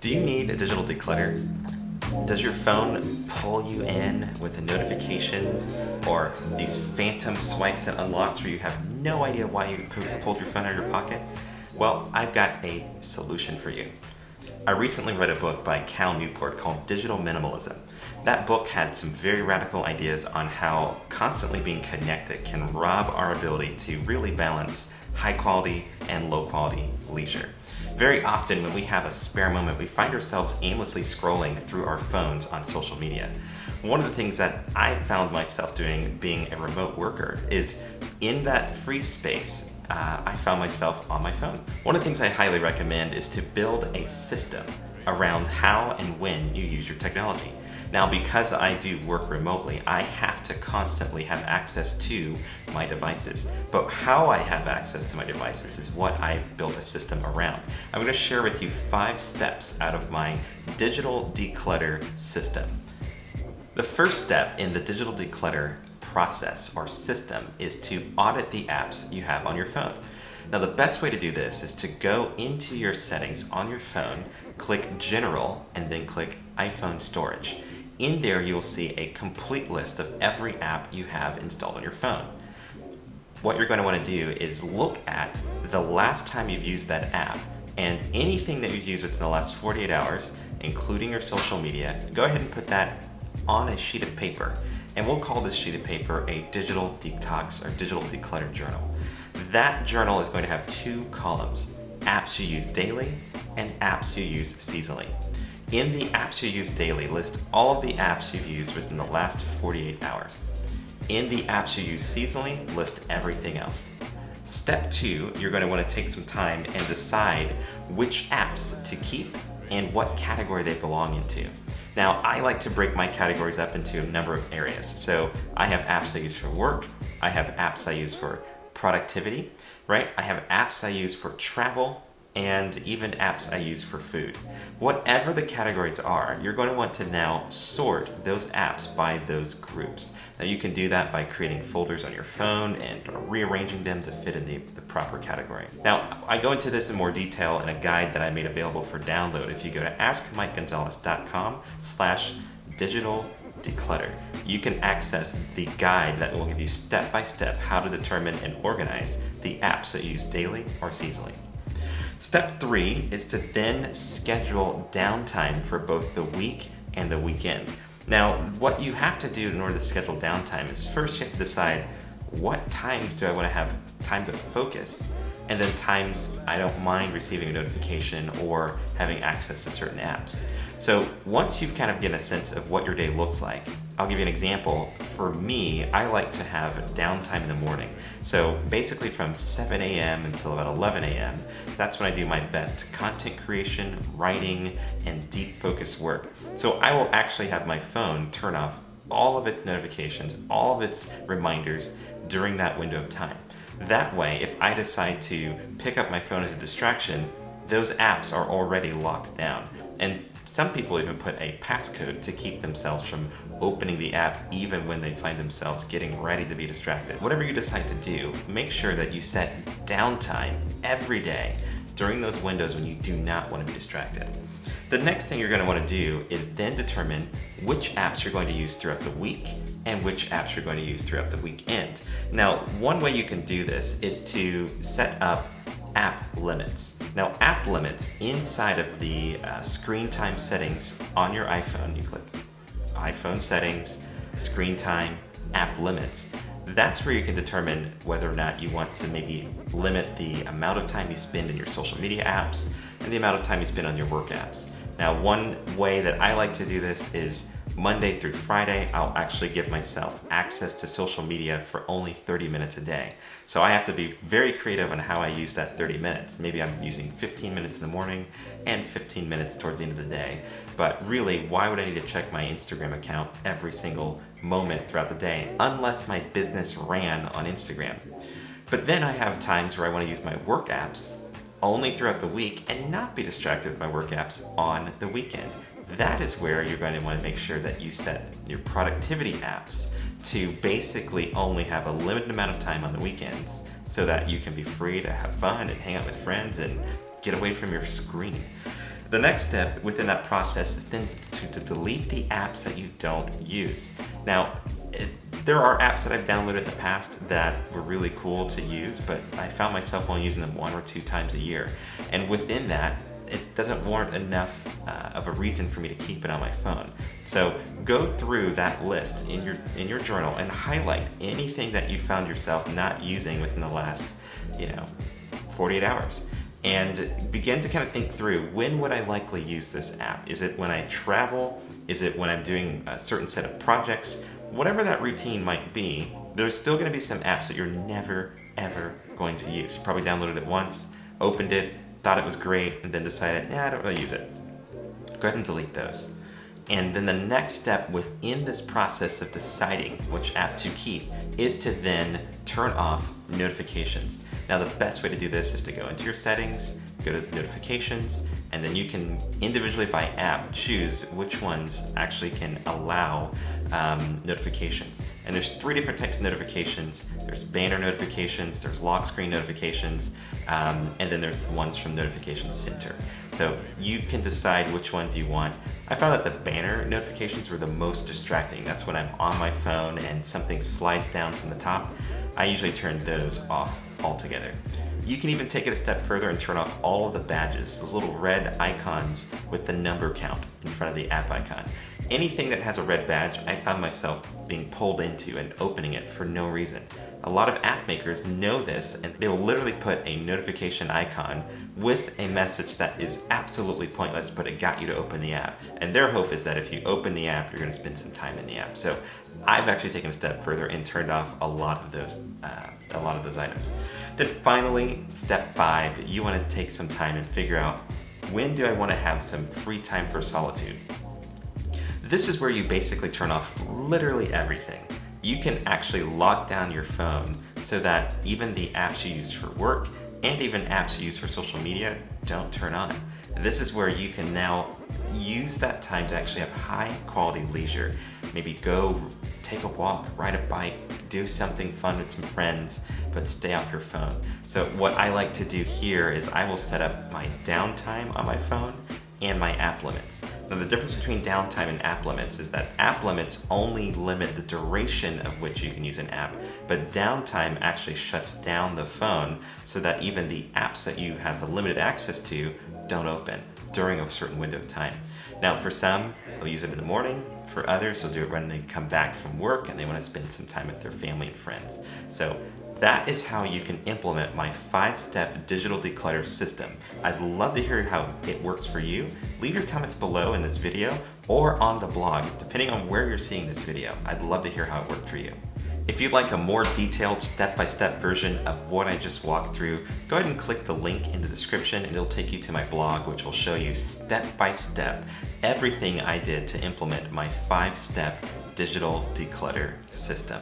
Do you need a digital declutter? Does your phone pull you in with the notifications or these phantom swipes and unlocks where you have no idea why you pulled your phone out of your pocket? Well, I've got a solution for you. I recently read a book by Cal Newport called Digital Minimalism. That book had some very radical ideas on how constantly being connected can rob our ability to really balance high quality and low quality leisure. Very often when we have a spare moment, we find ourselves aimlessly scrolling through our phones on social media. One of the things that I found myself doing being a remote worker is in that free space, I found myself on my phone. One of the things I highly recommend is to build a system around how and when you use your technology. Now, because I do work remotely, I have to constantly have access to my devices. But how I have access to my devices is what I've built a system around. I'm going to share with you 5 steps out of my digital declutter system. The first step in the digital declutter process or system is to audit the apps you have on your phone. Now, the best way to do this is to go into your settings on your phone, click General, and then click iPhone Storage. In there, you'll see a complete list of every app you have installed on your phone. What you're going to want to do is look at the last time you've used that app, and anything that you've used within the last 48 hours, including your social media, go ahead and put that on a sheet of paper. And we'll call this sheet of paper a digital detox or digital declutter journal. That journal is going to have 2 columns, apps you use daily and apps you use seasonally. In the apps you use daily, list all of the apps you've used within the last 48 hours. In the apps you use seasonally, list everything else. Step 2, you're going to want to take some time and decide which apps to keep and what category they belong into. Now, I like to break my categories up into a number of areas. So I have apps I use for work, I have apps I use for productivity, right? I have apps I use for travel, and even apps I use for food. Whatever the categories are, you're going to want to now sort those apps by those groups. Now, you can do that by creating folders on your phone and rearranging them to fit in the proper category. Now, I go into this in more detail in a guide that I made available for download. If you go to askmikegonzalez.com/digital declutter, you can access the guide that will give you step-by-step how to determine and organize the apps that you use daily or seasonally. Step 3 is to then schedule downtime for both the week and the weekend. Now, what you have to do in order to schedule downtime is first you have to decide what times do I want to have time to focus, and then times I don't mind receiving a notification or having access to certain apps. So once you've kind of get a sense of what your day looks like, I'll give you an example. For me, I like to have downtime in the morning. So basically from 7 a.m. until about 11 a.m., that's when I do my best content creation, writing, and deep focus work. So I will actually have my phone turn off all of its notifications, all of its reminders during that window of time. That way, if I decide to pick up my phone as a distraction, those apps are already locked down. And some people even put a passcode to keep themselves from opening the app even when they find themselves getting ready to be distracted. Whatever you decide to do, make sure that you set downtime every day during those windows when you do not want to be distracted. The next thing you're going to want to do is then determine which apps you're going to use throughout the week and which apps you're going to use throughout the weekend. Now, one way you can do this is to set up app limits. Now, app limits inside of the screen time settings on your iPhone, you click iPhone settings, screen time, app limits. That's where you can determine whether or not you want to maybe limit the amount of time you spend in your social media apps and the amount of time you spend on your work apps. Now, one way that I like to do this is Monday through Friday, I'll actually give myself access to social media for only 30 minutes a day. So I have to be very creative on how I use that 30 minutes. Maybe I'm using 15 minutes in the morning and 15 minutes towards the end of the day. But really, why would I need to check my Instagram account every single moment throughout the day unless my business ran on Instagram? But then I have times where I want to use my work apps only throughout the week and not be distracted with my work apps on the weekend. That is where you're going to want to make sure that you set your productivity apps to basically only have a limited amount of time on the weekends so that you can be free to have fun and hang out with friends and get away from your screen. The next step within that process is then to delete the apps that you don't use. Now, there are apps that I've downloaded in the past that were really cool to use, but I found myself only using them 1 or 2 times a year. And within that, it doesn't warrant enough of a reason for me to keep it on my phone. So go through that list in your journal and highlight anything that you found yourself not using within the last, 48 hours. And begin to kind of think through, when would I likely use this app? Is it when I travel? Is it when I'm doing a certain set of projects? Whatever that routine might be, there's still going to be some apps that you're never, ever going to use. You probably downloaded it once, opened it, thought it was great, and then decided, I don't really use it. Go ahead and delete those. And then the next step within this process of deciding which apps to keep is to then turn off notifications. Now, the best way to do this is to go into your settings, go to notifications, and then you can individually by app choose which ones actually can allow notifications. And there's 3 different types of notifications. There's banner notifications, there's lock screen notifications, and then there's ones from Notification Center. So you can decide which ones you want. I found that the banner notifications were the most distracting. That's when I'm on my phone and something slides down from the top. I usually turn those off altogether. You can even take it a step further and turn off all of the badges, those little red icons with the number count in front of the app icon. Anything that has a red badge, I found myself being pulled into and opening it for no reason. A lot of app makers know this, and they will literally put a notification icon with a message that is absolutely pointless, but it got you to open the app. And their hope is that if you open the app, you're going to spend some time in the app. So I've actually taken a step further and turned off a lot of those items. Then finally, step 5, you want to take some time and figure out, when do I want to have some free time for solitude? This is where you basically turn off literally everything. You can actually lock down your phone so that even the apps you use for work and even apps you use for social media don't turn on. This is where you can now use that time to actually have high quality leisure. Maybe go take a walk, ride a bike, do something fun with some friends, but stay off your phone. So what I like to do here is I will set up my downtime on my phone and my app limits. Now, the difference between downtime and app limits is that app limits only limit the duration of which you can use an app, but downtime actually shuts down the phone so that even the apps that you have limited access to don't open during a certain window of time. Now, for some, they'll use it in the morning. For others, they'll do it when they come back from work and they want to spend some time with their family and friends. So that is how you can implement my 5-step digital declutter system. I'd love to hear how it works for you. Leave your comments below in this video or on the blog, depending on where you're seeing this video. I'd love to hear how it worked for you. If you'd like a more detailed step-by-step version of what I just walked through, go ahead and click the link in the description and it'll take you to my blog, which will show you step-by-step everything I did to implement my 5-step digital declutter system.